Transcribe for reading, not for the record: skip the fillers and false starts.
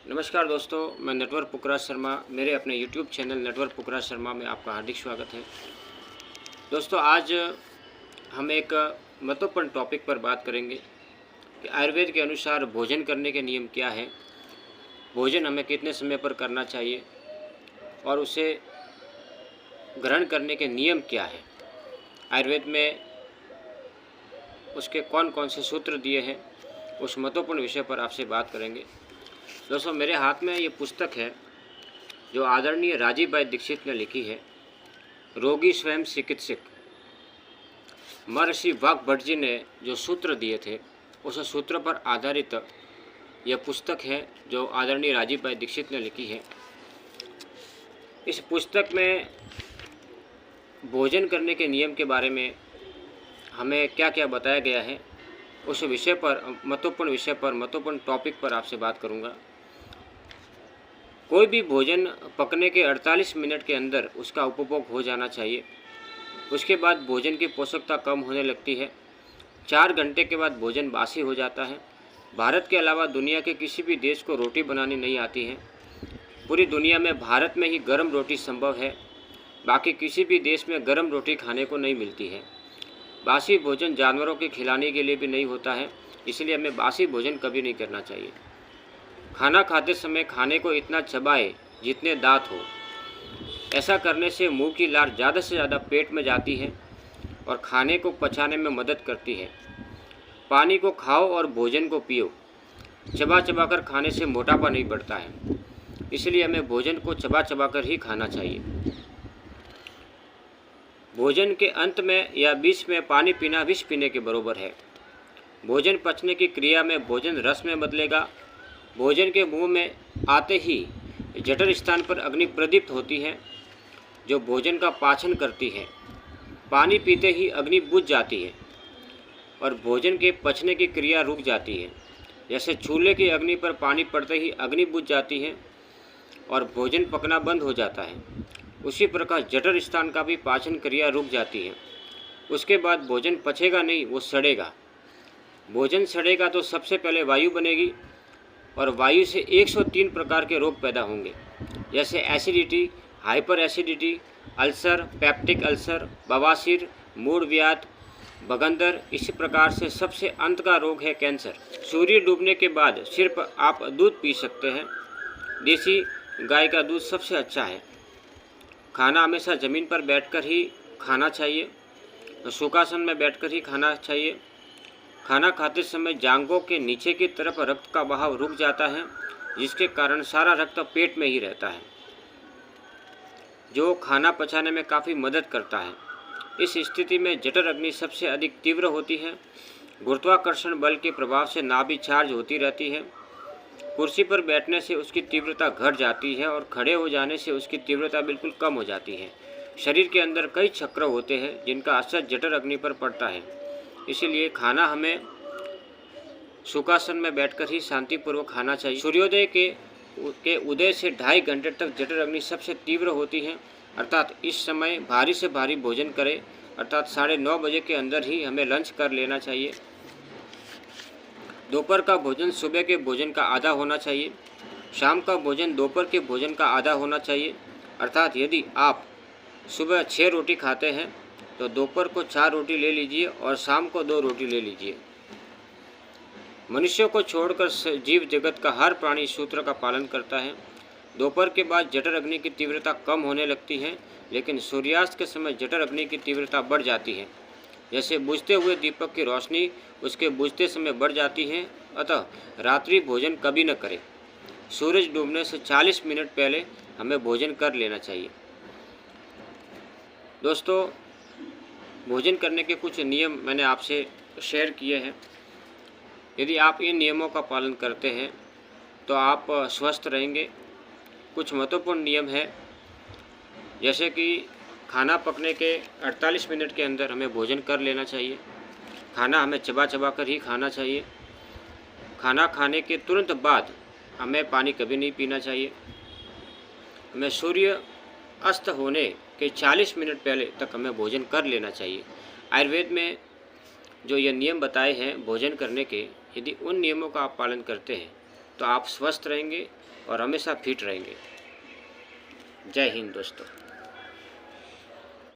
नमस्कार दोस्तों, मैं नटवर पुखराज शर्मा मेरे अपने YouTube चैनल नटवर पुखराज शर्मा में आपका हार्दिक स्वागत है। दोस्तों, आज हम एक महत्वपूर्ण टॉपिक पर बात करेंगे कि आयुर्वेद के अनुसार भोजन करने के नियम क्या हैं, भोजन हमें कितने समय पर करना चाहिए और उसे ग्रहण करने के नियम क्या हैं। आयुर्वेद में उसके कौन कौन से सूत्र दिए हैं, उस महत्वपूर्ण विषय पर आपसे बात करेंगे। दोस्तों, मेरे हाथ में ये पुस्तक है जो आदरणीय राजीव भाई दीक्षित ने लिखी है, रोगी स्वयं चिकित्सक। महर्षि वाग्भट जी ने जो सूत्र दिए थे उस सूत्र पर आधारित यह पुस्तक है जो आदरणीय राजीव भाई दीक्षित ने लिखी है। इस पुस्तक में भोजन करने के नियम के बारे में हमें क्या क्या बताया गया है, उस विषय पर महत्वपूर्ण टॉपिक पर आपसे बात करूंगा। कोई भी भोजन पकने के 48 मिनट के अंदर उसका उपभोग हो जाना चाहिए। उसके बाद भोजन की पोषकता कम होने लगती है। 4 घंटे के बाद भोजन बासी हो जाता है। भारत के अलावा दुनिया के किसी भी देश को रोटी बनानी नहीं आती है। पूरी दुनिया में भारत में ही गर्म रोटी संभव है, बाकी किसी भी देश में गर्म रोटी खाने को नहीं मिलती है। बासी भोजन जानवरों के खिलाने के लिए भी नहीं होता है, इसलिए हमें बासी भोजन कभी नहीं करना चाहिए। खाना खाते समय खाने को इतना चबाए जितने दांत हो। ऐसा करने से मुंह की लार ज़्यादा से ज़्यादा पेट में जाती है और खाने को पचाने में मदद करती है। पानी को खाओ और भोजन को पियो। चबा चबा कर खाने से मोटापा नहीं बढ़ता है, इसलिए हमें भोजन को चबा चबा कर ही खाना चाहिए। भोजन के अंत में या बीच में पानी पीना विष पीने के बराबर है। भोजन पचने की क्रिया में भोजन रस में बदलेगा। भोजन के मुंह में आते ही जठर स्थान पर अग्नि प्रदीप्त होती है जो भोजन का पाचन करती है। पानी पीते ही अग्नि बुझ जाती है और भोजन के पचने की क्रिया रुक जाती है। जैसे चूल्हे की अग्नि पर पानी पड़ते ही अग्नि बुझ जाती है और भोजन पकना बंद हो जाता है, उसी प्रकार जठर स्थान का भी पाचन क्रिया रुक जाती है। उसके बाद भोजन पचेगा नहीं, वो सड़ेगा। भोजन सड़ेगा तो सबसे पहले वायु बनेगी और वायु से 103 प्रकार के रोग पैदा होंगे, जैसे acidity, hyper acidity, ulcer, peptic ulcer, बवासीर, मूढ़व्याध, बगंदर। इसी प्रकार से सबसे अंत का रोग है कैंसर। सूर्य डूबने के बाद सिर्फ आप दूध पी सकते हैं। देसी गाय का दूध सबसे अच्छा है। खाना हमेशा ज़मीन पर बैठकर ही खाना चाहिए, सुखासन में बैठकर ही खाना चाहिए। खाना खाते समय जांघों के नीचे की तरफ रक्त का बहाव रुक जाता है, जिसके कारण सारा रक्त पेट में ही रहता है, जो खाना पचाने में काफ़ी मदद करता है। इस स्थिति में जठर अग्नि सबसे अधिक तीव्र होती है। गुरुत्वाकर्षण बल के प्रभाव से नाभि चार्ज होती रहती है। कुर्सी पर बैठने से उसकी तीव्रता घट जाती है और खड़े हो जाने से उसकी तीव्रता बिल्कुल कम हो जाती है। शरीर के अंदर कई चक्र होते हैं जिनका असर जठर अग्नि पर पड़ता है, इसीलिए खाना हमें सुखासन में बैठकर ही शांतिपूर्वक खाना चाहिए। सूर्योदय के उदय से 2.5 घंटे तक जठर अग्नि सबसे तीव्र होती है, अर्थात इस समय भारी से भारी भोजन करें, अर्थात 9:30 बजे के अंदर ही हमें लंच कर लेना चाहिए। दोपहर का भोजन सुबह के भोजन का आधा होना चाहिए। शाम का भोजन दोपहर के भोजन का आधा होना चाहिए, अर्थात यदि आप सुबह 6 रोटी खाते हैं तो दोपहर को 4 रोटी ले लीजिए और शाम को 2 रोटी ले लीजिए। मनुष्यों को छोड़कर जीव जगत का हर प्राणी सूत्र का पालन करता है। दोपहर के बाद जठर अग्नि की तीव्रता कम होने लगती है, लेकिन सूर्यास्त के समय जठर अग्नि की तीव्रता बढ़ जाती है। जैसे बुझते हुए दीपक की रोशनी उसके बुझते समय बढ़ जाती है। अतः रात्रि भोजन कभी न करें। सूरज डूबने से 40 मिनट पहले हमें भोजन कर लेना चाहिए। दोस्तों, भोजन करने के कुछ नियम मैंने आपसे शेयर किए हैं। यदि आप इन नियमों का पालन करते हैं तो आप स्वस्थ रहेंगे। कुछ महत्वपूर्ण नियम हैं, जैसे कि खाना पकने के 48 मिनट के अंदर हमें भोजन कर लेना चाहिए। खाना हमें चबा चबा कर ही खाना चाहिए। खाना खाने के तुरंत बाद हमें पानी कभी नहीं पीना चाहिए। हमें सूर्य अस्त होने के 40 मिनट पहले तक हमें भोजन कर लेना चाहिए। आयुर्वेद में जो ये नियम बताए हैं भोजन करने के, यदि उन नियमों का आप पालन करते हैं तो आप स्वस्थ रहेंगे और हमेशा फिट रहेंगे। जय हिंद दोस्तों।